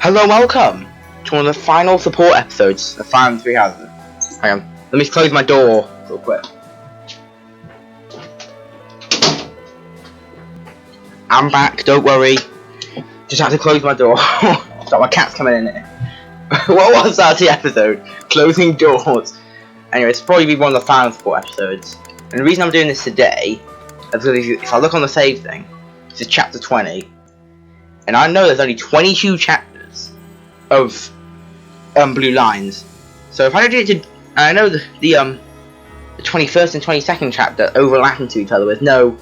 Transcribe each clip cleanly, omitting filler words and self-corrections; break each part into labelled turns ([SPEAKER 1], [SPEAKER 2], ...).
[SPEAKER 1] Hello and welcome to one of the final support episodes of Fe3H. Hang on, let me close my door real quick. I'm back, don't worry. Just have to close my door. Stop, my cat's coming in here. What was that episode? Closing doors. Anyway, it's probably one of the final support episodes. And the reason I'm doing this today is because if I look on the save thing, this is chapter 20. And I know there's only 22 chapters of blue lines. So if I did it to, I know the 21st and 22nd chapter overlap into each other with no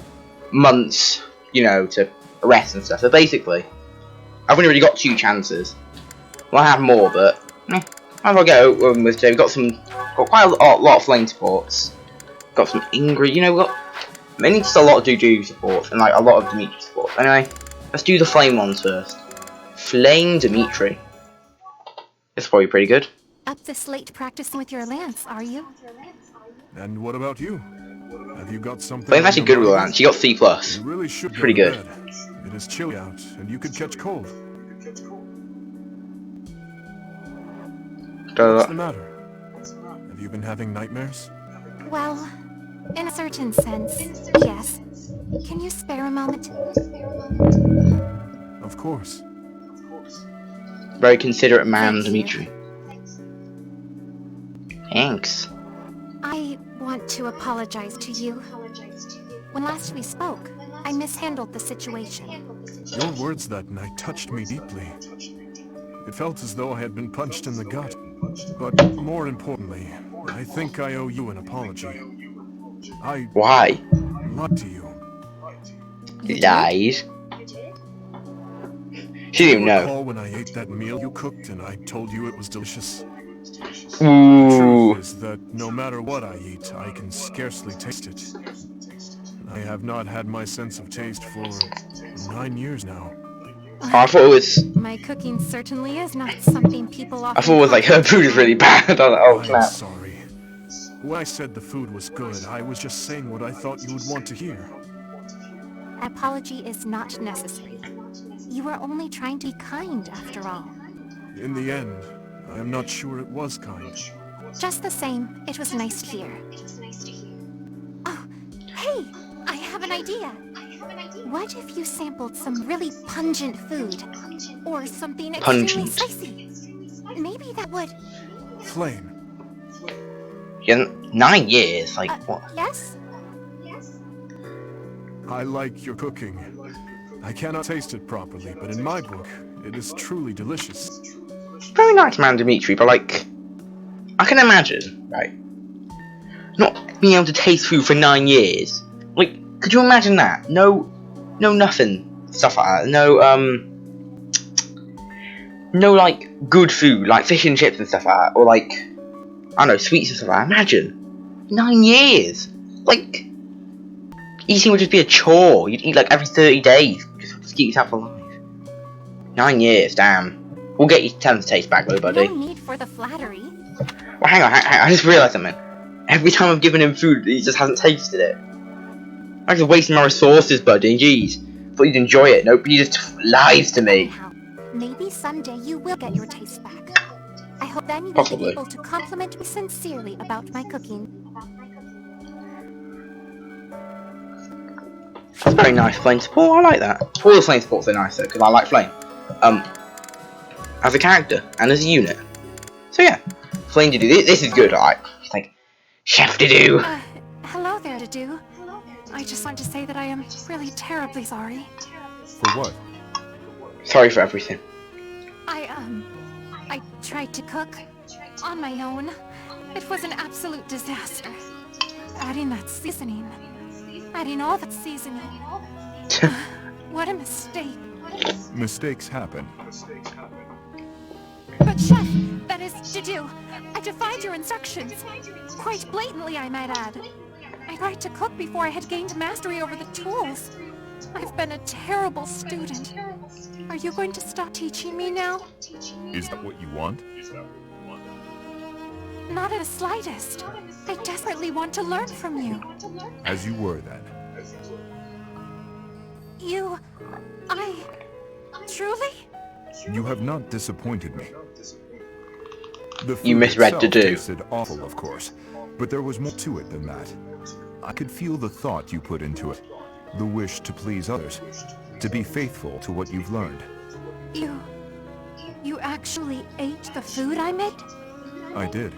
[SPEAKER 1] months, you know, to rest and stuff. So basically, I've only really got 2 chances. Well, I have more, but I'll go with Jay. We've got quite a lot of flame supports. Got some Ingrid, you know, we've got mainly just a lot of Juju supports and like a lot of Dimitri supports. Anyway, let's do the flame ones first. Flame Dimitri. It's probably pretty good.
[SPEAKER 2] Up this late practicing with your lance, are you?
[SPEAKER 3] And what about you? Have you got something?
[SPEAKER 1] Flame's actually good with lance. She got C+.
[SPEAKER 3] You really should
[SPEAKER 1] pretty good.
[SPEAKER 3] It is chilly out, and you could catch cold. What's the matter? Have you been having nightmares?
[SPEAKER 2] Well, in a certain sense, yes. Can you spare a moment?
[SPEAKER 3] Of course.
[SPEAKER 1] Very considerate man, Dimitri. Thanks.
[SPEAKER 2] I want to apologize to you. When last we spoke, I mishandled the situation.
[SPEAKER 3] Your words that night touched me deeply. It felt as though I had been punched in the gut. But more importantly, I think I owe you an apology.
[SPEAKER 1] Why?
[SPEAKER 3] Lied to you.
[SPEAKER 1] Lies. She didn't even know.
[SPEAKER 3] Recall when I ate that meal you cooked and I told you it was delicious?
[SPEAKER 1] Ooh.
[SPEAKER 3] The truth is that no matter what I eat, I can scarcely taste it. I have not had my sense of taste for 9 years now.
[SPEAKER 1] I thought it was.
[SPEAKER 2] My cooking certainly is not something people often.
[SPEAKER 1] I thought it was like her food is really bad. I was like, oh
[SPEAKER 3] I'm
[SPEAKER 1] snap.
[SPEAKER 3] sorry. When I said the food was good, I was just saying what I thought you would want to hear.
[SPEAKER 2] Apology is not necessary. You were only trying to be kind, after all.
[SPEAKER 3] In the end, I am not sure it was kind.
[SPEAKER 2] Just the same, it was nice to hear. Oh, hey! I have an idea! What if you sampled some really pungent food? Or something extremely spicy? Maybe that would...
[SPEAKER 3] Flame.
[SPEAKER 1] Yeah, 9 years, like what?
[SPEAKER 2] Yes?
[SPEAKER 3] I like your cooking. I cannot taste it properly, but in my book, it is truly delicious.
[SPEAKER 1] Very nice man, Dimitri, but like, I can imagine, right? Not being able to taste food for 9 years. Like, could you imagine that? No nothing, stuff like that. No like good food, like fish and chips and stuff like that, or like, I don't know, sweets and stuff like that. Imagine, 9 years. Like, eating would just be a chore. You'd eat like every 30 days, just keep yourself alive. 9 years, damn. We'll get you 10 taste back though, buddy.
[SPEAKER 2] No need for the flattery.
[SPEAKER 1] Well, hang on, I just realised something. Every time I've given him food, he just hasn't tasted it. I'm just wasting my resources, buddy. Jeez. Thought you'd enjoy it. Nope, he just lies to me.
[SPEAKER 2] Anyhow, maybe someday you will get your taste back. I hope then you will
[SPEAKER 1] Possibly.
[SPEAKER 2] be able to compliment me sincerely about my cooking.
[SPEAKER 1] That's very nice, Flame support. I like that. All the Flame supports are nice though, because I like Flame. As a character and as a unit. So yeah, Flame to do. This is good. Alright. It's like Chef to do.
[SPEAKER 2] Hello there, Dadu. I just want to say that I am really terribly sorry.
[SPEAKER 3] For what?
[SPEAKER 1] Sorry for everything.
[SPEAKER 2] I tried to cook on my own. It was an absolute disaster. Adding that seasoning. Adding all that seasoning. What a mistake.
[SPEAKER 3] Mistakes happen.
[SPEAKER 2] But Chef, that is Dadu. I defied your instructions. Quite blatantly, I might add. I tried to cook before I had gained mastery over the tools. I've been a terrible student. Are you going to stop teaching me now?
[SPEAKER 3] Is that what you want?
[SPEAKER 2] Not in the slightest. I desperately want to learn from you.
[SPEAKER 3] As you were then.
[SPEAKER 2] You... Truly?
[SPEAKER 3] You have not disappointed me. The
[SPEAKER 1] You
[SPEAKER 3] food
[SPEAKER 1] misread to
[SPEAKER 3] itself
[SPEAKER 1] do.
[SPEAKER 3] tasted awful, of course, but there was more to it than that. I could feel the thought you put into it, the wish to please others, to be faithful to what you've learned.
[SPEAKER 2] You actually ate the food I made?
[SPEAKER 3] I did.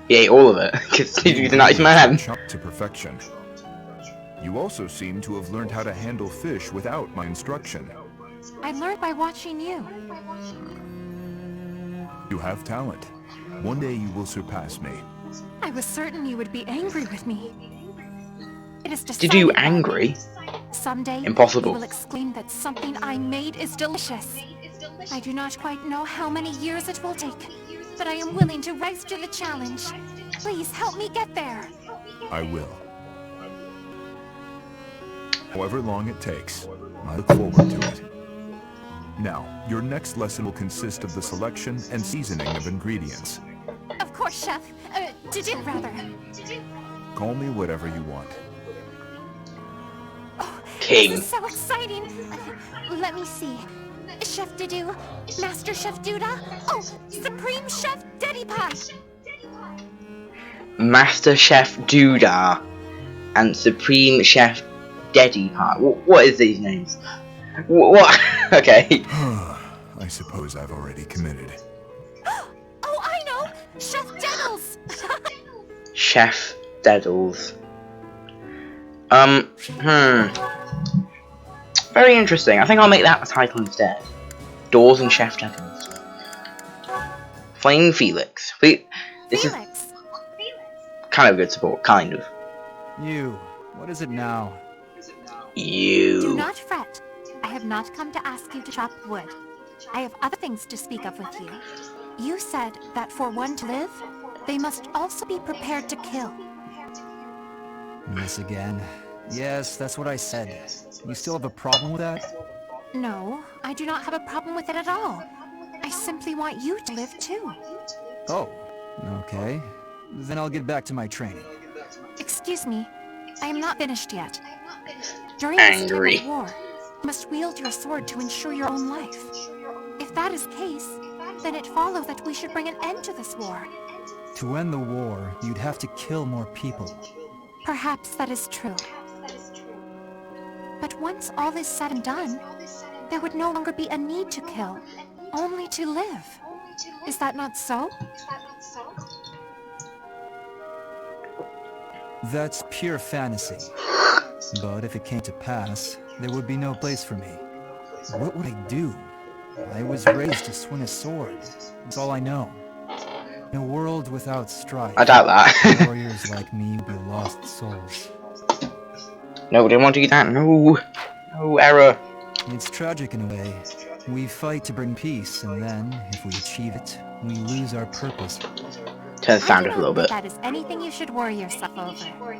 [SPEAKER 1] He ate all of it, because he's a nice man.
[SPEAKER 3] Chopped to perfection. You also seem to have learned how to handle fish without my instruction.
[SPEAKER 2] I learned by watching you.
[SPEAKER 3] You have talent. One day you will surpass me.
[SPEAKER 2] I was certain you would be angry with me. It is
[SPEAKER 1] Did you
[SPEAKER 2] decided then.
[SPEAKER 1] angry?
[SPEAKER 2] Someday,
[SPEAKER 1] Impossible.
[SPEAKER 2] you will exclaim that something I made is delicious. I do not quite know how many years it will take, but I am willing to rise to the challenge. Please help me get there.
[SPEAKER 3] I will. However long it takes, I look forward to it. Now, your next lesson will consist of the selection and seasoning of ingredients.
[SPEAKER 2] Of course, Chef. Rather.
[SPEAKER 3] Call me whatever you want.
[SPEAKER 1] King.
[SPEAKER 2] This is so exciting. Let me see. Chef Didu, Master Chef Duda, oh, Supreme Chef Deddy Pie.
[SPEAKER 1] Master Chef Duda and Supreme Chef Deddy Pie. What is these names? What? Okay.
[SPEAKER 3] I suppose I've already committed.
[SPEAKER 2] Oh, I know! Chef Deddles!
[SPEAKER 1] Chef Deddles. Very interesting. I think I'll make that the title instead. Doors and Chef Deddles. Flame Felix. This is kind of good support, kind of.
[SPEAKER 4] You. What is it now?
[SPEAKER 1] You.
[SPEAKER 2] Do not fret. I have not come to ask you to chop wood. I have other things to speak of with you. You said that for one to live, they must also be prepared to kill.
[SPEAKER 4] Yes, again. Yes, that's what I said. You still have a problem with that?
[SPEAKER 2] No, I do not have a problem with it at all. I simply want you to live too.
[SPEAKER 4] Oh, okay. Then I'll get back to my training.
[SPEAKER 2] Excuse me, I am not finished yet. During this time
[SPEAKER 1] Angry.
[SPEAKER 2] of war, you must wield your sword to ensure your own life. If that is the case, then it follows that we should bring an end to this war.
[SPEAKER 4] To end the war, you'd have to kill more people.
[SPEAKER 2] Perhaps that is true. But once all is said and done, there would no longer be a need to kill, only to live. Is that not so?
[SPEAKER 4] That's pure fantasy. But if it came to pass, there would be no place for me. What would I do? I was raised to swing a sword. That's all I know. In a world without strife,
[SPEAKER 1] I doubt that.
[SPEAKER 4] warriors like me would be lost souls.
[SPEAKER 1] No, didn't want to do that. No. No error.
[SPEAKER 4] It's tragic in a way. We fight to bring peace, and then, if we achieve it, we lose our purpose.
[SPEAKER 1] Turn the sound
[SPEAKER 2] I
[SPEAKER 1] up
[SPEAKER 2] do
[SPEAKER 1] a little
[SPEAKER 2] not think
[SPEAKER 1] bit.
[SPEAKER 2] that is anything you should worry yourself over.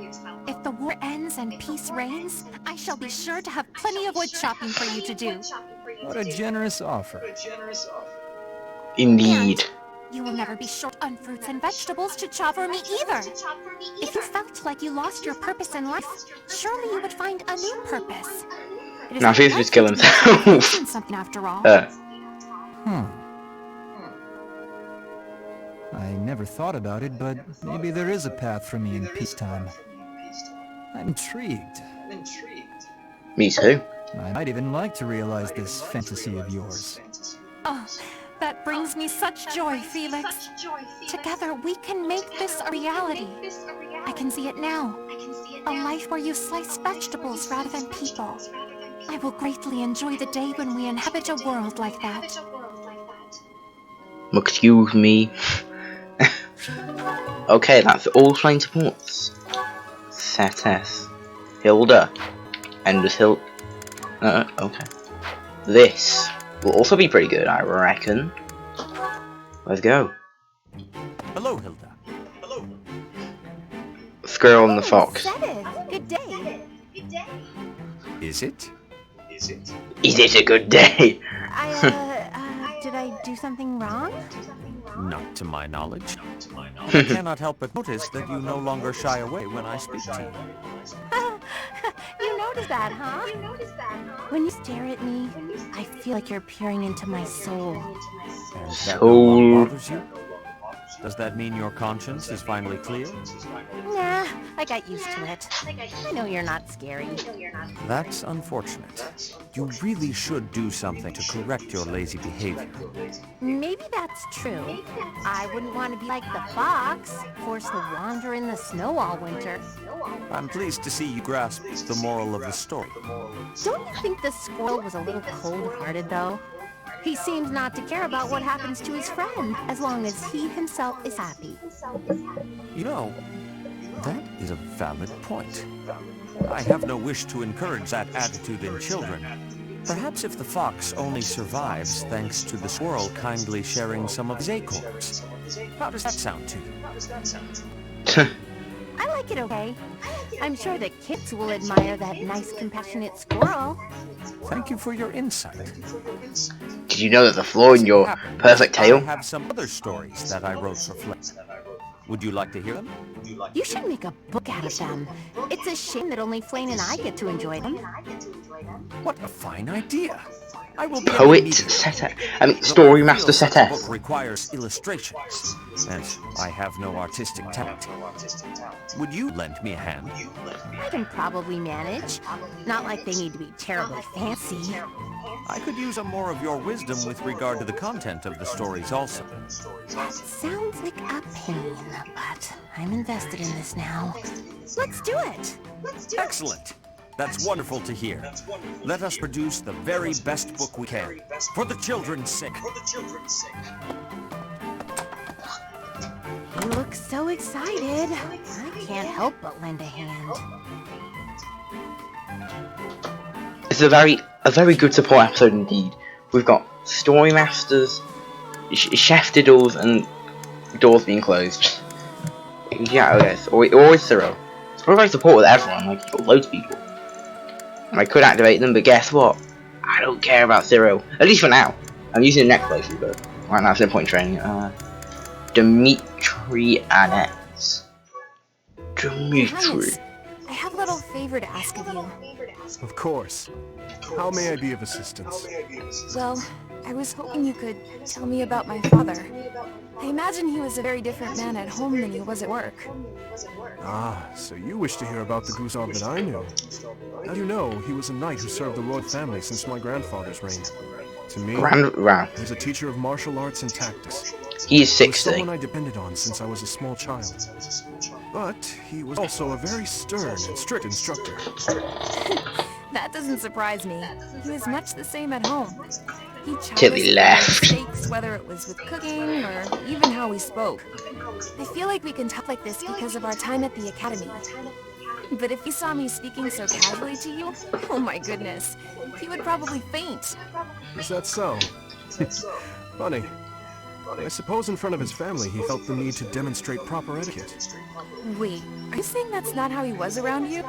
[SPEAKER 2] If the war ends and peace reigns, I shall be sure to have plenty of wood chopping for you to do.
[SPEAKER 4] What a generous offer.
[SPEAKER 1] Indeed.
[SPEAKER 2] You will never be short on fruits and vegetables to chop for me either. If you felt like you lost your purpose in life, surely you would find a new purpose. It is
[SPEAKER 1] Now, if he was
[SPEAKER 2] not
[SPEAKER 1] just kill
[SPEAKER 2] likely to be
[SPEAKER 1] himself.
[SPEAKER 2] doing something after all.
[SPEAKER 4] I never thought about it, but maybe there is a path for me in peacetime. I'm intrigued.
[SPEAKER 1] Me too.
[SPEAKER 4] I might even like to realize this fantasy of yours.
[SPEAKER 2] Oh, that brings me such joy, Felix. Together we can make this a reality. I can see it now. A life where you slice vegetables rather than people. I will greatly enjoy the day when we inhabit a world like that.
[SPEAKER 1] Excuse me. Okay, that's all playing supports. Setes. Hilda. Enders Hill. Okay. This will also be pretty good, I reckon. Let's go.
[SPEAKER 5] Hello, Hilda.
[SPEAKER 1] Squirrel and the fox.
[SPEAKER 2] Good day.
[SPEAKER 5] Is it?
[SPEAKER 1] Is it a good day?
[SPEAKER 2] Did I do something wrong?
[SPEAKER 5] Not to my knowledge. I cannot help but notice that you no longer shy away when I speak to you.
[SPEAKER 2] You notice that, huh? When you stare at me, I feel like you're peering into my soul.
[SPEAKER 5] And that no longer
[SPEAKER 1] Soul.
[SPEAKER 5] bothers you? Does that mean your conscience is finally clear?
[SPEAKER 2] Nah, I got used to it. I know you're not scary.
[SPEAKER 5] That's unfortunate. You really should do something to correct your lazy behavior.
[SPEAKER 2] Maybe that's true. I wouldn't want to be like the fox, forced to wander in the snow all winter.
[SPEAKER 5] I'm pleased to see you grasp the moral of the story.
[SPEAKER 2] Don't you think the squirrel was a little cold-hearted, though? He seems not to care about what happens to his friend, as long as he himself is happy.
[SPEAKER 5] You know, that is a valid point. I have no wish to encourage that attitude in children. Perhaps if the fox only survives thanks to the squirrel kindly sharing some of his acorns. How does that sound to you?
[SPEAKER 2] I like it okay. I'm sure the kids will admire that nice, compassionate squirrel.
[SPEAKER 5] Thank you for your insight.
[SPEAKER 1] Did you know that the flaw in your perfect
[SPEAKER 5] I
[SPEAKER 1] tale?
[SPEAKER 5] have some other stories that I wrote for Flip. Would you like to hear them?
[SPEAKER 2] You should make a book out of them. It's a shame that only Flame and I get to enjoy them.
[SPEAKER 5] What a fine idea! I will be
[SPEAKER 1] Poet Setter. I mean, Story Master
[SPEAKER 5] Such a
[SPEAKER 1] Setter.
[SPEAKER 5] book requires illustrations, and I have no artistic talent. Would you lend me a hand?
[SPEAKER 2] I can probably manage. Not like they need to be terribly fancy.
[SPEAKER 5] I could use more of your wisdom with regard to the content of the stories also.
[SPEAKER 2] That sounds like a pain, but I'm invested in this now. Let's do it!
[SPEAKER 5] Excellent! That's wonderful to hear. Let us produce the very best book we can, for the children's sake.
[SPEAKER 2] You look so excited. I can't help but lend a hand.
[SPEAKER 1] It's a very good support episode indeed. We've got Story Masters, Chef Diddles, and doors being closed. Yeah, okay, so always thorough. It's probably support with everyone, like, you've got loads of people. I could activate them, but guess what? I don't care about Zero. At least for now. I'm using the next playthrough, but right now it's no point in training. Dimitri Annette. Dimitri.
[SPEAKER 2] I have a little favor to ask of you.
[SPEAKER 3] Of course. How may I be of assistance?
[SPEAKER 6] Well, I was hoping you could tell me about my father. I imagine he was a very different man at home than he was at work.
[SPEAKER 3] Ah, so you wish to hear about the Guzov that I knew. As you know, he was a knight who served the royal family since my grandfather's reign. To me, he was a teacher of martial arts and tactics.
[SPEAKER 1] He is
[SPEAKER 3] He was
[SPEAKER 1] 60.
[SPEAKER 3] someone I depended on since I was a small child. But he was also a very stern and strict instructor.
[SPEAKER 6] That doesn't surprise me. He was much the same at home. He
[SPEAKER 1] Till
[SPEAKER 6] challenged
[SPEAKER 1] he left.
[SPEAKER 6] mistakes, whether it was with cooking or even how we spoke. I feel like we can talk like this because of our time at the academy. But if he saw me speaking so casually to you, oh my goodness, he would probably faint.
[SPEAKER 3] Is that so? Funny. I suppose in front of his family he felt the need to demonstrate proper etiquette.
[SPEAKER 6] Wait, are you saying that's not how he was around you?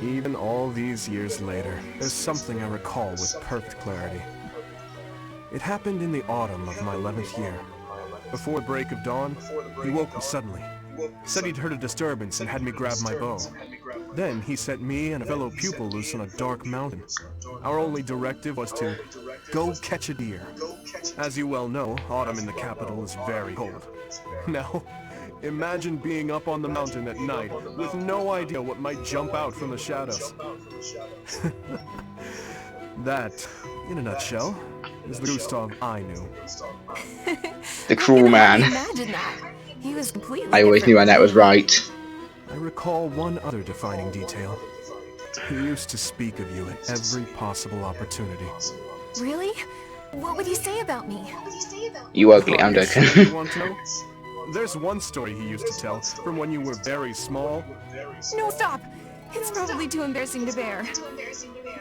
[SPEAKER 3] Even all these years later, there's something I recall with perfect clarity. It happened in the autumn of my 11th year. Before break of dawn, he woke me suddenly. Said he'd heard a disturbance and had me grab my bow. Then he set me and a fellow pupil loose on a dark mountain. Our only directive was to go catch a deer. As you well know, autumn in the capital is very cold. Now, imagine being up on the mountain at night with no idea what might jump out from the shadows. That, in a nutshell, is the Gustav I knew.
[SPEAKER 1] The cruel man.
[SPEAKER 6] Imagine that. He was completely
[SPEAKER 1] I always knew
[SPEAKER 6] different.
[SPEAKER 1] Annette was right.
[SPEAKER 3] I recall one other defining detail. He used to speak of you at every possible opportunity.
[SPEAKER 6] Really? What would he say about me?
[SPEAKER 1] You ugly, I'm
[SPEAKER 3] Are you
[SPEAKER 1] joking.
[SPEAKER 3] sure you want to know? There's one story he used to tell from when you were very small.
[SPEAKER 6] No, stop! It's probably too embarrassing to bear.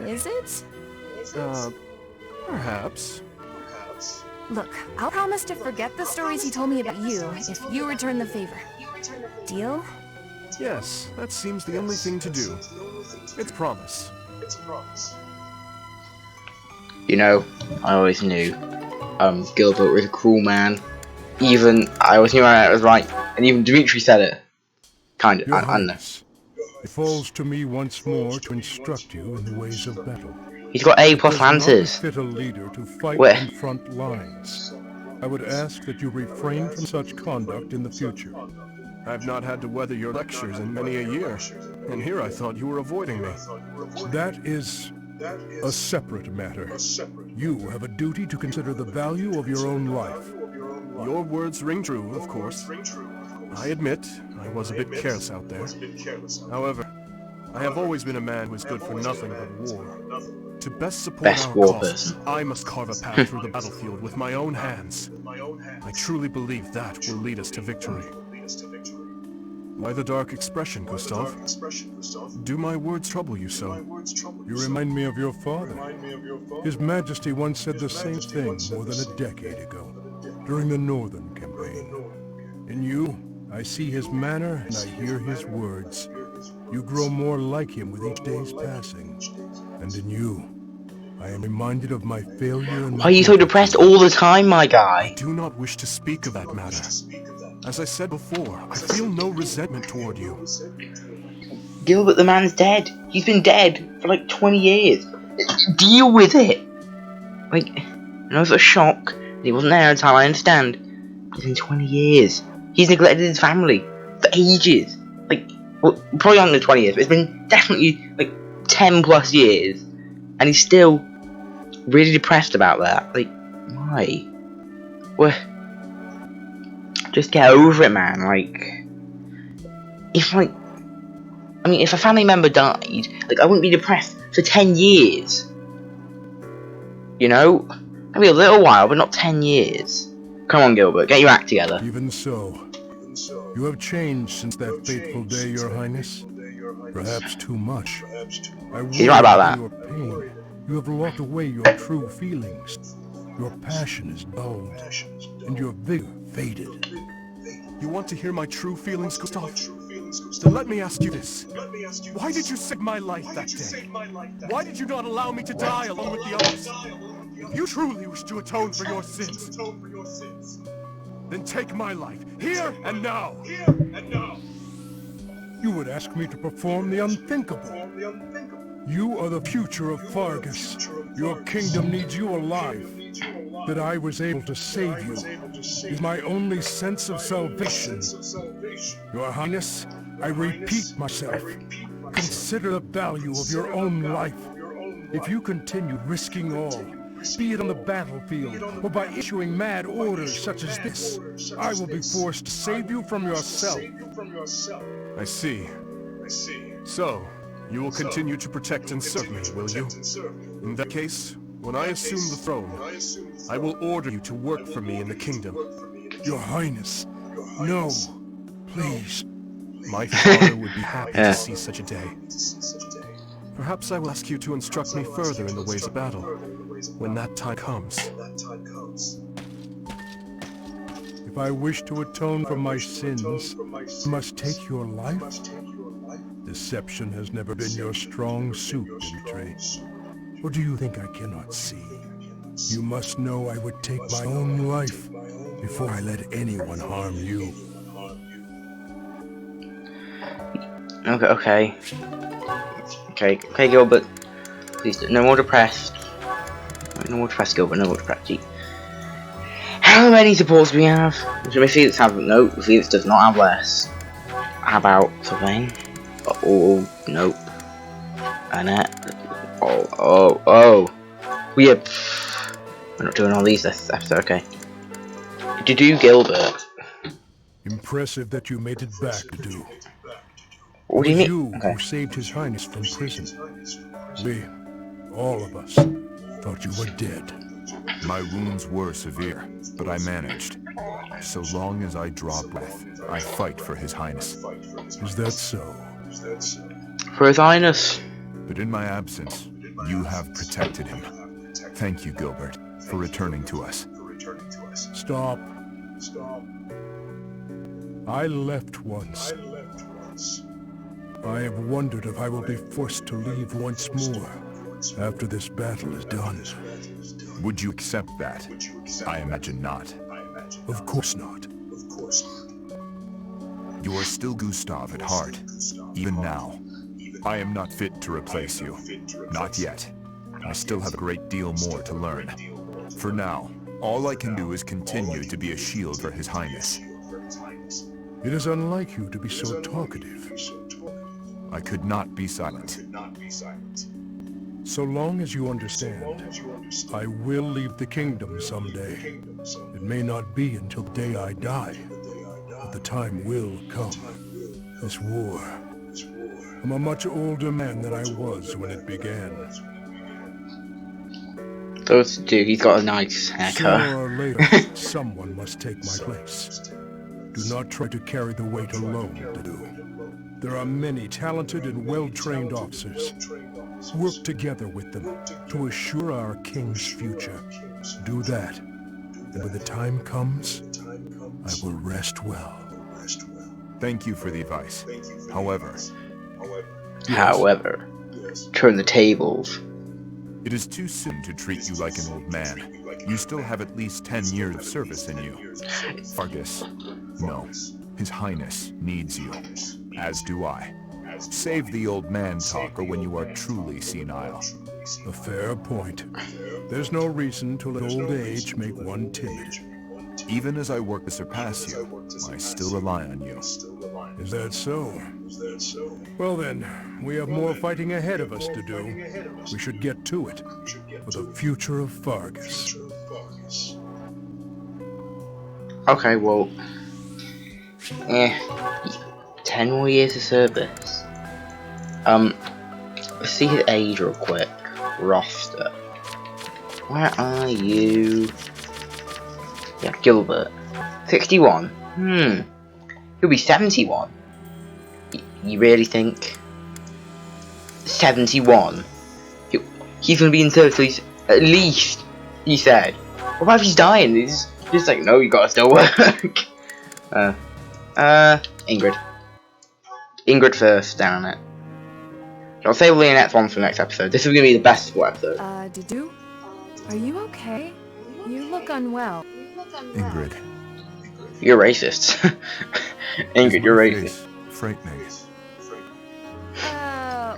[SPEAKER 6] Is it?
[SPEAKER 3] Perhaps.
[SPEAKER 6] Look, I'll promise to forget the stories he told me about you if you return the favor. Deal?
[SPEAKER 3] Yes, that seems the only thing to do. It's promise.
[SPEAKER 1] You know, I always knew Gilbert was a cruel man. Even I always knew Annette was right, and even Dimitri said it. Kind of,
[SPEAKER 3] Your
[SPEAKER 1] I know.
[SPEAKER 3] Highness,
[SPEAKER 7] It falls to me once more to instruct you in the ways of battle.
[SPEAKER 1] He's got A
[SPEAKER 7] It
[SPEAKER 1] plus
[SPEAKER 7] does not
[SPEAKER 1] Lancers.
[SPEAKER 7] befit a leader to fight
[SPEAKER 1] Where?
[SPEAKER 7] on front lines. I would ask that you refrain from such conduct in the future.
[SPEAKER 3] I've not had to weather your lectures in many a year, and here I thought you were avoiding me.
[SPEAKER 7] That is a separate matter. You have a duty to consider the value of your own life.
[SPEAKER 3] Your words ring true, of course. I admit, I was a bit careless out there. However, I have always been a man who is good for nothing but war. To best support
[SPEAKER 1] Best
[SPEAKER 3] our
[SPEAKER 1] war
[SPEAKER 3] cause,
[SPEAKER 1] person.
[SPEAKER 3] I must carve a path through the battlefield with my own hands. I truly believe that will lead us to victory. Why the dark expression, Gustav? Do my words trouble you so?
[SPEAKER 7] You remind me of your father. His Majesty once said the same thing more than a decade ago, during the Northern Campaign. In you, I see his manner and I hear his words. You grow more like him with each day's passing. And in you, I am reminded of my failure and
[SPEAKER 1] Why are you so depressed all the time, my
[SPEAKER 3] I
[SPEAKER 1] guy?
[SPEAKER 3] do not wish to speak of that matter. As I said before, I feel no resentment toward you.
[SPEAKER 1] Gilbert, the man's dead. He's been dead for like 20 years. Deal with it. Like, I know it's a shock. He wasn't there at the time, I understand. It's been 20 years. He's neglected his family for ages. Like, well, probably longer than 20 years, but it's been definitely like 10 plus years. And he's still really depressed about that. Like, why? Well, just get over it, man. Like, if like, I mean, if a family member died, like, I wouldn't be depressed for 10 years. You know? Maybe a little while, but not 10 years. Come on, Gilbert, get your act together.
[SPEAKER 7] Even so, you have changed since that fateful day, Your Highness. Perhaps too much. I
[SPEAKER 1] He's right about that.
[SPEAKER 7] Your pain. You have locked away your true feelings. Your passion is dulled, and your vigor faded.
[SPEAKER 3] You want to hear my true feelings, Gustav? Then let me ask you this. Why did you save my life that day? Why did you not allow me to die along with the others? If you truly wish to atone for your sins, then take my life, here and now.
[SPEAKER 7] You would ask me to perform the unthinkable. You are the future of Fargus. Your kingdom needs you alive. That I was able to save you is my only sense of salvation. Your Highness, I repeat myself. Consider the value of your own life. If you continue risking all, be it on the battlefield or by issuing mad orders such as this, I will be forced to save you from yourself.
[SPEAKER 3] I see. So, you will continue to protect and serve me, will you? In that case, when I assume the throne, I will order you to work for me in the kingdom.
[SPEAKER 7] Your Highness, no, please.
[SPEAKER 3] My father would be happy to see such a day. Perhaps I will ask you to instruct me further in the ways of battle, when that time comes.
[SPEAKER 7] If I wish to atone for my sins, I must take your life? Deception has never been your strong suit, Dimitri. Or do you think I cannot see? You must know I would take my own life before I let anyone harm you.
[SPEAKER 1] Okay, Gilbert. Please, no more depressed. No more depressed, Gilbert. No more depressed. Gee. How many supports do we have? Should Felix have? No, Felix does not have less. How about Sylvain? Oh, nope. Annette. Oh. We're not doing all these this episode, okay. To do Gilbert.
[SPEAKER 7] Impressive that you made it back to do.
[SPEAKER 1] What do you mean?
[SPEAKER 7] You
[SPEAKER 1] Okay.
[SPEAKER 7] who saved His Highness from prison. We, all of us, thought you were dead.
[SPEAKER 8] My wounds were severe, but I managed. So long as I draw breath, I fight for His Highness.
[SPEAKER 7] Is that so?
[SPEAKER 1] For His Highness.
[SPEAKER 8] But in my absence, you have protected him. Thank you, Gilbert, for returning to us.
[SPEAKER 7] Stop. I left once. I have wondered if I will be forced to leave once more after this battle is done.
[SPEAKER 8] Would you accept that? I imagine not.
[SPEAKER 7] Of course not.
[SPEAKER 8] You are still Gustav at heart, even now. I am not fit to replace you. Not yet. I still have a great deal more to learn. For now, all I can do is continue to be a shield for His Highness.
[SPEAKER 7] It is unlike you to be so talkative.
[SPEAKER 8] I could not be silent.
[SPEAKER 7] So long as you understand, I will leave the kingdom someday. It may not be until the day I die, but the time will come. This war. I'm a much older man than I was when it began.
[SPEAKER 1] Those two, he's got a nice haircut.
[SPEAKER 7] Sooner or later, someone must take my place. Do not try to carry the weight alone, Dedu. There are many talented and well-trained officers. Work together with them to assure our king's future. Do that, and when the time comes, I will rest well.
[SPEAKER 8] Thank you for the advice. However,
[SPEAKER 1] Turn the tables.
[SPEAKER 8] it is too soon to treat you like an old man. You still have at least 10 years of service in you. Fargus, no. His Highness needs you. As do I. Save the old man talk or when you are truly senile.
[SPEAKER 7] A fair point. There's no reason to let old age make one timid.
[SPEAKER 8] Even as I work to surpass you, I still rely on you.
[SPEAKER 7] Is that so? Well then, we have more fighting ahead of us to do. We should get to it. For the future of Fargus.
[SPEAKER 1] Okay, well, 10 more years of service. Let's see his age real quick. Roster. Where are you? Yeah, Gilbert. 61. He'll be 71. You really think? 71? He's gonna be in service till he's, at least, he said. What about if he's dying? He's just like, no, you gotta still work. Ingrid. Ingrid first, down it. I'll save Leonette's one for the next episode. This is gonna be the best sport episode.
[SPEAKER 6] Dedu? Are you okay? You look unwell.
[SPEAKER 8] Ingrid.
[SPEAKER 1] You're racist. Ingrid, you're racist.
[SPEAKER 8] Frightening.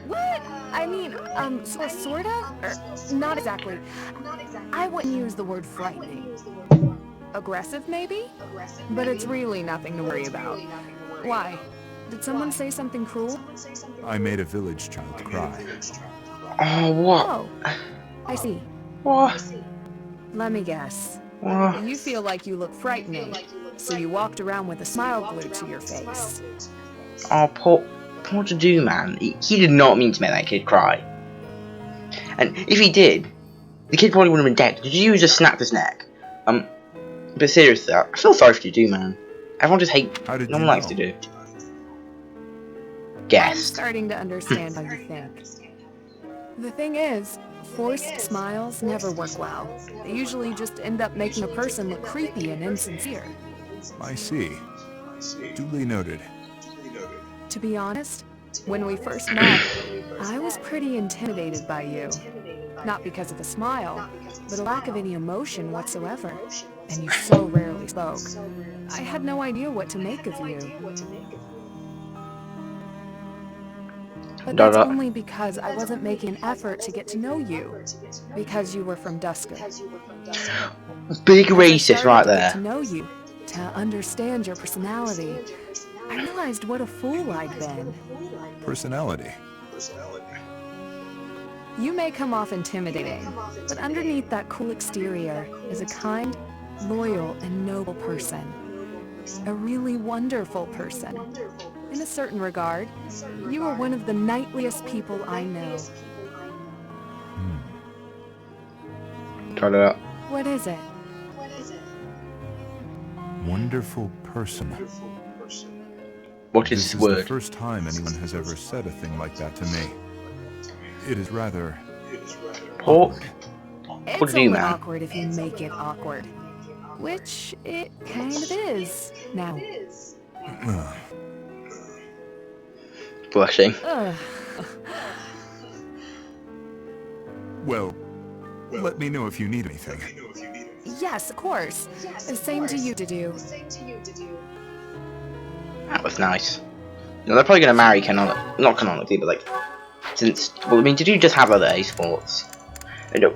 [SPEAKER 6] What? I mean, sorta? Not exactly. I wouldn't use the word frightening. Aggressive, maybe? But it's really nothing to worry about. Why? Did someone say something cruel?
[SPEAKER 8] I made a village child cry.
[SPEAKER 1] Oh, what?
[SPEAKER 6] Oh, I see.
[SPEAKER 1] What?
[SPEAKER 6] Let me guess.
[SPEAKER 1] What?
[SPEAKER 6] You feel like you look frightening, so you walked around with a smile glued to your face.
[SPEAKER 1] Oh, poor Dedu, man. He did not mean to make that kid cry. And if he did, the kid probably would have been dead. Did you just snap his neck? But seriously, I feel sorry for Dedu, man. Everyone just hates. No one likes Dedu.
[SPEAKER 6] I'm
[SPEAKER 1] Guess.
[SPEAKER 6] starting to understand how you think. The thing is, forced smiles never work well. They usually just end up making a person look creepy and insincere.
[SPEAKER 8] I see. Duly noted.
[SPEAKER 6] To be honest, when we first met, I was pretty intimidated by you. Not because of a smile, but a lack of any emotion whatsoever. And you so rarely spoke. I had no idea what to make of you. But that's only because I wasn't making an effort to get to know you. Because you were from Dusker.
[SPEAKER 1] Big racist right there.
[SPEAKER 6] To know you, to understand your personality, I realized what a fool I'd been.
[SPEAKER 8] Personality.
[SPEAKER 6] You may come off intimidating, but underneath that cool exterior is a kind, loyal, and noble person. A really wonderful person. In a certain regard, you are one of the knightliest people I know.
[SPEAKER 1] Try that out.
[SPEAKER 6] What is it?
[SPEAKER 8] Wonderful person.
[SPEAKER 1] What is
[SPEAKER 8] This
[SPEAKER 1] this
[SPEAKER 8] is
[SPEAKER 1] word?
[SPEAKER 8] the first time anyone has ever said a thing like that to me. It is rather...
[SPEAKER 1] Poor
[SPEAKER 6] It's
[SPEAKER 1] Dedu,
[SPEAKER 6] only
[SPEAKER 1] man.
[SPEAKER 6] awkward if you make it awkward. Which it kind of is, now.
[SPEAKER 1] Blushing.
[SPEAKER 6] Ugh.
[SPEAKER 8] Well, let me know if you need anything.
[SPEAKER 6] Yes, of course. Same to you, Dedu.
[SPEAKER 1] That was nice. No, they're probably gonna marry not canonically, but like Since, well, I mean, did you just have other A-sports? No,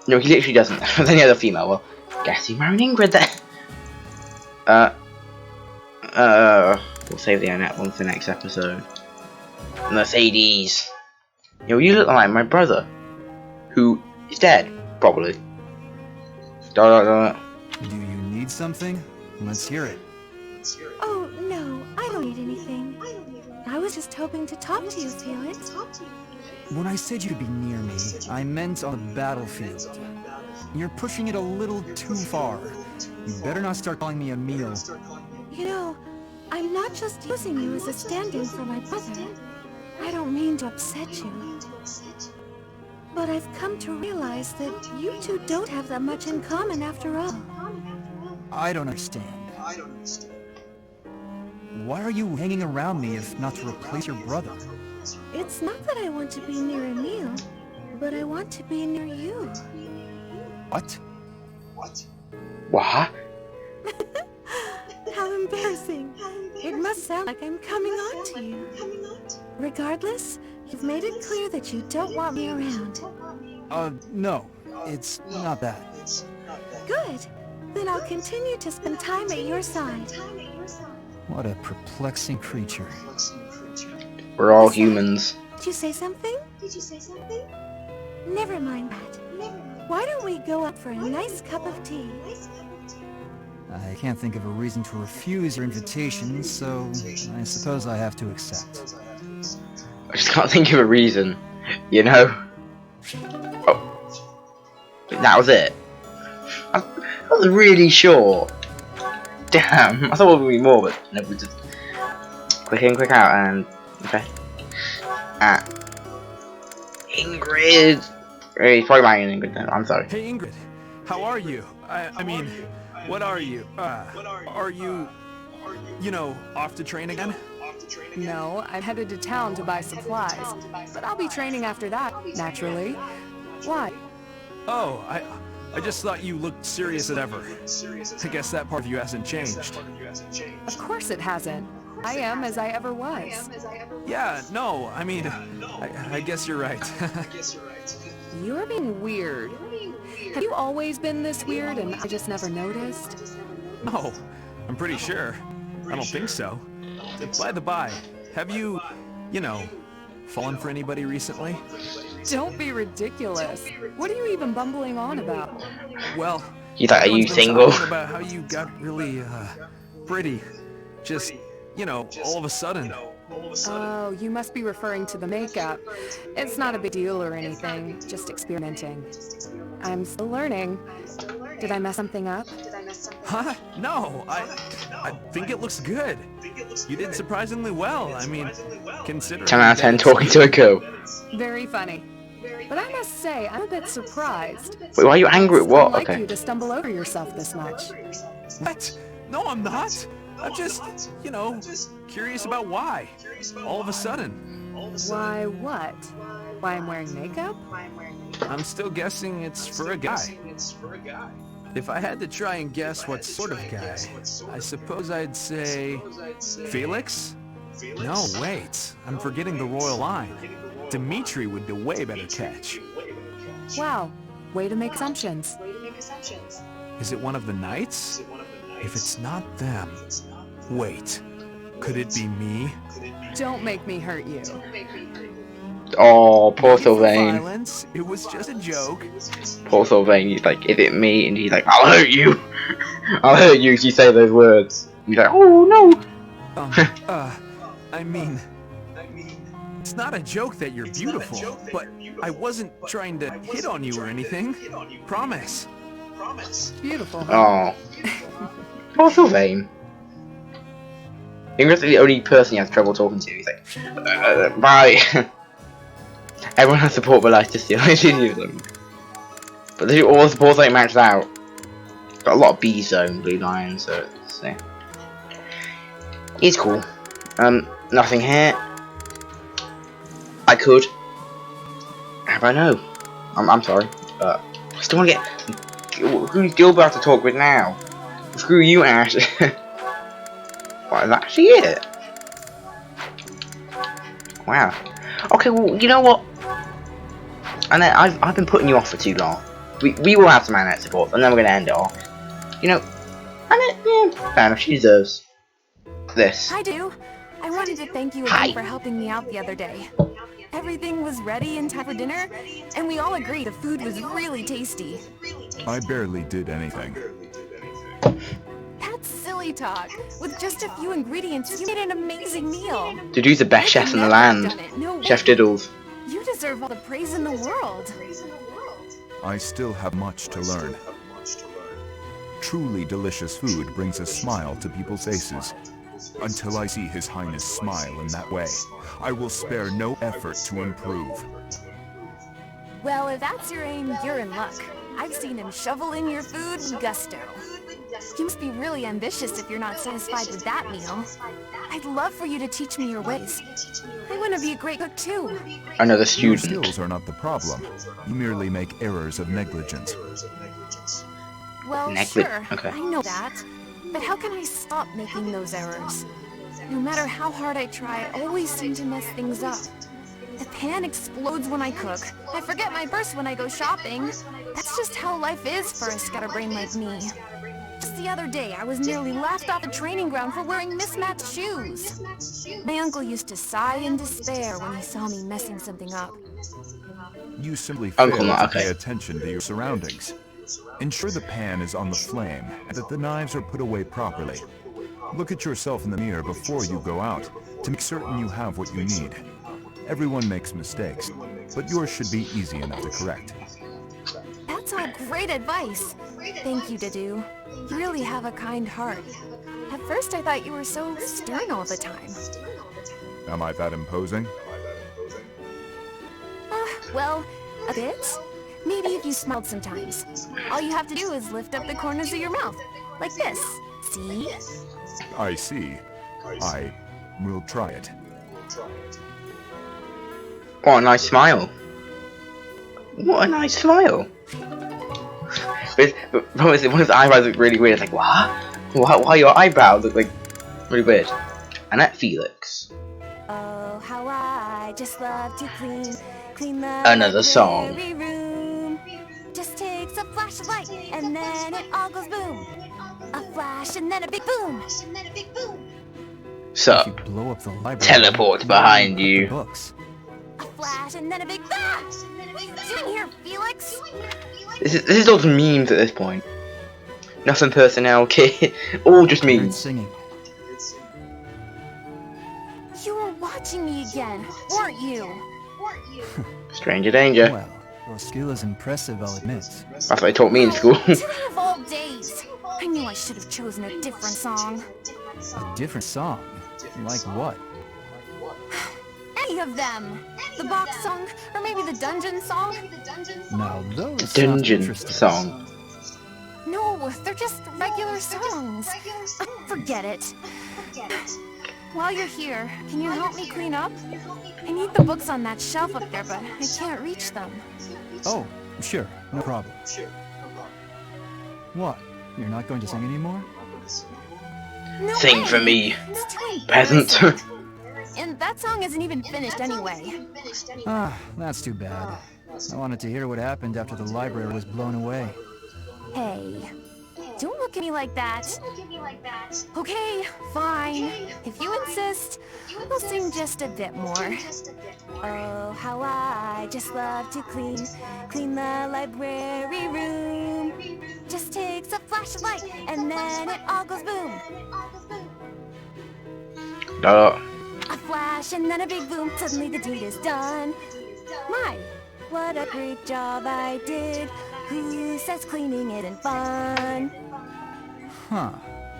[SPEAKER 1] no, he literally doesn't. With any other female, well, guess he married Ingrid then. We'll save the internet one for the next episode. Mercedes. You know, you look like my brother, who is dead, probably.
[SPEAKER 4] Do you need something? Let's hear it.
[SPEAKER 6] Oh, no, I don't need anything. I was just hoping to talk to you, Felix.
[SPEAKER 4] When I said you'd be near me, I meant on the battlefield. You're pushing it a little too far. You better not start calling me Emil.
[SPEAKER 6] You know, I'm not just using you as a stand-in for my brother. I don't mean to upset you. But I've come to realize that you two don't have that much in common after all.
[SPEAKER 4] I don't understand. Why are you hanging around me if not to replace your brother?
[SPEAKER 6] It's not that I want to be near Emil, but I want to be near you.
[SPEAKER 4] What?
[SPEAKER 1] What?
[SPEAKER 6] How embarrassing. It must sound like I'm coming on to you. Regardless, you've made it clear that you don't want me around.
[SPEAKER 4] No. It's not that.
[SPEAKER 6] Good. Then I'll continue to spend time at your side.
[SPEAKER 4] What a perplexing creature.
[SPEAKER 1] We're all humans.
[SPEAKER 6] Did you say something? Never mind that. Why don't we go up for a nice cup of tea?
[SPEAKER 4] I can't think of a reason to refuse your invitation, so I suppose I have to accept.
[SPEAKER 1] I just can't think of a reason, you know? Oh. That was it. I was really short. Damn, I thought it would be more, but no, we just quick in, quick out, and okay. Ingrid. It's probably my Ingrid then. I'm sorry.
[SPEAKER 3] Hey Ingrid, how are you? I mean, what are you? Are you, you know, off to train again?
[SPEAKER 6] No, I'm headed to town to buy supplies. But I'll be training after that, naturally. Why?
[SPEAKER 3] Oh, I just thought you looked serious as ever. I guess that part of you hasn't changed.
[SPEAKER 6] Of course it hasn't. I am as I ever was.
[SPEAKER 3] Yeah, no, I mean, I guess you're right.
[SPEAKER 6] You're being weird. Have you always been this weird and I just never noticed?
[SPEAKER 3] No, I'm pretty sure. I don't think so. By the by, have you, you know, fallen for anybody recently?
[SPEAKER 6] Don't be ridiculous. What are you even bumbling on about?
[SPEAKER 3] Well,
[SPEAKER 1] He's like, are you
[SPEAKER 3] everyone's been
[SPEAKER 1] single?
[SPEAKER 3] talking about how you got really, pretty. Just, you know, all of a sudden.
[SPEAKER 6] Oh, you must be referring to the makeup. It's not a big deal or anything, just experimenting. I'm still learning. Did I mess something up?
[SPEAKER 3] Huh? No, I think it looks good. You did surprisingly well. I mean, considering
[SPEAKER 1] 10 out of 10
[SPEAKER 3] that
[SPEAKER 1] talking to a girl.
[SPEAKER 6] Very funny. But I must say, I'm a bit surprised.
[SPEAKER 1] Wait, why are you angry at
[SPEAKER 6] It's
[SPEAKER 1] what?
[SPEAKER 6] unlike
[SPEAKER 1] Okay.
[SPEAKER 6] you to stumble over yourself this much.
[SPEAKER 3] What? No, I'm not. I'm just, you know, curious about why. All of a sudden.
[SPEAKER 6] Why what? Why I'm wearing makeup?
[SPEAKER 3] I'm still guessing it's for a guy. If I had to try and guess what sort of guy, I suppose I'd say Felix? No, wait. I'm forgetting the royal line. Dimitri would be a way better catch.
[SPEAKER 6] Wow, way to make assumptions.
[SPEAKER 3] Is it one of the knights? If it's not them, wait. Could it be me?
[SPEAKER 6] Don't make me hurt you.
[SPEAKER 1] Oh, poor
[SPEAKER 3] Maybe for
[SPEAKER 1] Sylvain.
[SPEAKER 3] violence, it was just a joke.
[SPEAKER 1] Poor Sylvain. He's like, is it me? And he's like, I'll hurt you. I'll hurt you if you say those words. He's like, oh no.
[SPEAKER 3] I mean, it's not a joke that you're beautiful, but I wasn't trying to hit on you or anything. Promise.
[SPEAKER 6] Beautiful.
[SPEAKER 1] Oh. Poor Sylvain. Ingrid's the only person he has trouble talking to. He's like, bye. Everyone has support but likes to steal them. But they do all the supports like maxed out. Got a lot of B zone blue lions, so it's cool. Nothing here. I could. How do I know? I'm sorry. I still want to get. Who's Gilbert to talk with now? Screw you, Ash. What, is that actually it? Wow. Okay, well, you know what? I know I've been putting you off for too long. We will have some internet support, and then we're gonna end it off. You know, and yeah, fair enough. She deserves this.
[SPEAKER 6] Hi, Do. I wanted to thank you
[SPEAKER 1] Hi.
[SPEAKER 6] again for helping me out the other day. Everything was ready in time for dinner, and we all agreed the food was really tasty.
[SPEAKER 8] I barely did anything.
[SPEAKER 6] That's silly talk. With just a few ingredients, you made an amazing meal.
[SPEAKER 1] Dudu's the best
[SPEAKER 6] I
[SPEAKER 1] chef
[SPEAKER 6] could
[SPEAKER 1] in the
[SPEAKER 6] never have
[SPEAKER 1] land.
[SPEAKER 6] done it. No way.
[SPEAKER 1] Chef Diddles.
[SPEAKER 6] You deserve all the praise in the world.
[SPEAKER 8] I still have much to learn. Truly delicious food brings a smile to people's faces. Until I see His Highness smile in that way, I will spare no effort to improve.
[SPEAKER 6] Well, if that's your aim, you're in luck. I've seen him shovel in your food with gusto. You must be really ambitious if you're not satisfied with that meal. I'd love for you to teach me your ways. I want to be a great cook too.
[SPEAKER 1] Another
[SPEAKER 8] Your
[SPEAKER 1] student.
[SPEAKER 8] skills are not the problem. You merely make errors of negligence.
[SPEAKER 6] Well, sure,
[SPEAKER 1] Okay.
[SPEAKER 6] I know that. But how can I stop making those errors? No matter how hard I try, I always seem to mess things up. The pan explodes when I cook. I forget my purse when I go shopping. That's just how life is for a scatterbrain like me. Just the other day, I was nearly laughed off the training ground for wearing mismatched shoes. My uncle used to sigh in despair when he saw me messing something up.
[SPEAKER 8] You simply fail
[SPEAKER 1] Uncle,
[SPEAKER 8] to
[SPEAKER 1] okay.
[SPEAKER 8] pay attention to your surroundings. Ensure the pan is on the flame and that the knives are put away properly. Look at yourself in the mirror before you go out to make certain you have what you need. Everyone makes mistakes, but yours should be easy enough to correct.
[SPEAKER 6] That's all great advice. Thank you, Dadu. You really have a kind heart. At first I thought you were so stern all the time.
[SPEAKER 8] Am I that imposing?
[SPEAKER 6] Well, a bit. Maybe if you smiled sometimes. All you have to do is lift up the corners of your mouth. Like this. See?
[SPEAKER 8] I see. I will try it.
[SPEAKER 1] What a nice smile. What a nice smile. But one of his eyebrows look really weird. It's like, what? Why your eyebrows look like really weird? Annette Felix.
[SPEAKER 6] Oh, how I just love to clean the
[SPEAKER 1] Another song.
[SPEAKER 6] library room. Just takes a flash of light and then it all goes boom. A flash and then a big boom.
[SPEAKER 1] So,
[SPEAKER 4] If you blow up the library,
[SPEAKER 1] teleport behind
[SPEAKER 4] put the
[SPEAKER 1] you.
[SPEAKER 4] books.
[SPEAKER 6] A flash and then a big ah! What are you doing here, Felix?
[SPEAKER 1] This is all just memes at this point. Nothing personnel, kid. All just
[SPEAKER 4] Great
[SPEAKER 1] memes.
[SPEAKER 4] singing.
[SPEAKER 6] You were watching me again, weren't you?
[SPEAKER 1] Stranger danger.
[SPEAKER 4] Well, your skill is impressive, I'll admit.
[SPEAKER 1] That's what they taught me in school.
[SPEAKER 6] Today of all days. I knew I should have chosen a different song.
[SPEAKER 4] A different song? Like what?
[SPEAKER 6] Any of them. The box song, or maybe the dungeon song.
[SPEAKER 4] Now those sound
[SPEAKER 1] Dungeon
[SPEAKER 4] interesting.
[SPEAKER 1] song.
[SPEAKER 6] No, they're just regular songs. Forget it. While you're here, can you help me clean up? I need the books on that shelf up there, but I can't reach them.
[SPEAKER 4] Oh, sure, no problem. What? You're not going to sing anymore?
[SPEAKER 6] No
[SPEAKER 1] Sing
[SPEAKER 6] way.
[SPEAKER 1] for me,
[SPEAKER 6] It's too
[SPEAKER 1] peasant.
[SPEAKER 6] embarrassing. And that song isn't even finished anyway.
[SPEAKER 4] Ah, that's too bad. I wanted to hear what happened after the library was blown away.
[SPEAKER 6] Hey, don't look at me like that. Okay, fine. If you insist, I'll sing just a bit more. Oh, how I just love to clean the library room. Just takes a flash of light, and then it all goes boom. A flash and then a big boom, suddenly the deed is done. My, what a great job I did. Who says cleaning isn't fun?
[SPEAKER 4] Huh.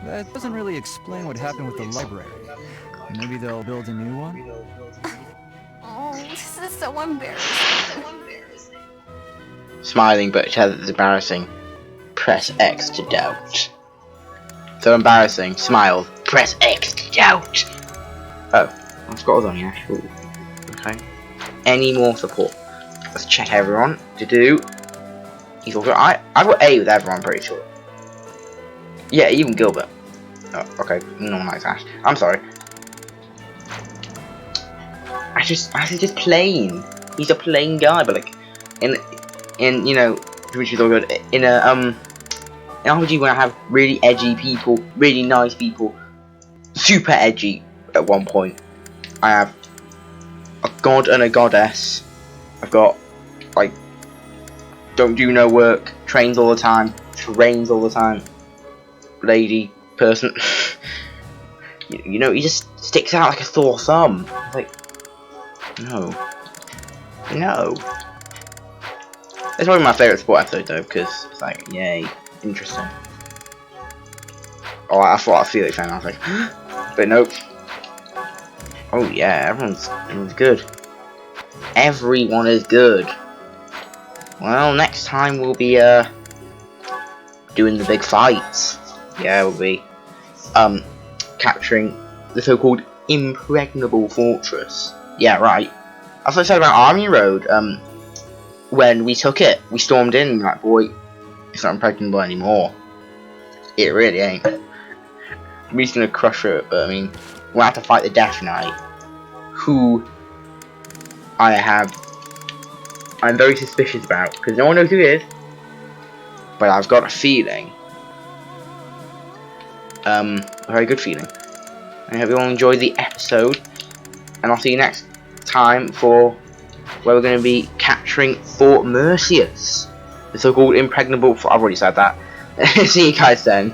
[SPEAKER 4] That doesn't really explain what happened with the library. Maybe they'll build a new one?
[SPEAKER 6] Oh, this is so embarrassing.
[SPEAKER 1] Smiling, but it's embarrassing. Press X to doubt. So embarrassing. Smile. Press X to doubt. Oh, I forgot I was on here. Ooh. Okay. Any more support? Let's check everyone. To do. He's also. I've got A with everyone, I'm pretty sure. Yeah, even Gilbert. Oh, okay. No one likes Ash. I'm sorry. Ash is just plain. He's a plain guy, but like in you know, which is all good. In a in RPG when I have really edgy people, really nice people, super edgy at one point. I have a god and a goddess. I've got like don't do no work, trains all the time, trains all the time, lady person. you know, he just sticks out like a sore thumb. It's like, no. It's probably my favourite sport episode though, because it's like, yay, interesting. Oh, I thought I'd feel it, fan. I was like, but nope. Oh yeah, everyone's good. Everyone is good. Well, next time we'll be doing the big fights. Yeah, we'll be capturing the so-called impregnable fortress. Yeah, right. That's what I said about Army Road. When we took it, we stormed in and like, boy, it's not impregnable anymore. It really ain't. We're just gonna crush it, but I mean, we'll have to fight the Death Knight, who I'm very suspicious about, because no one knows who he is, but I've got a feeling, a very good feeling. I hope you all enjoyed the episode, and I'll see you next time for where we're going to be capturing Fort Mercius, the so-called impregnable. I've already said that. See you guys then.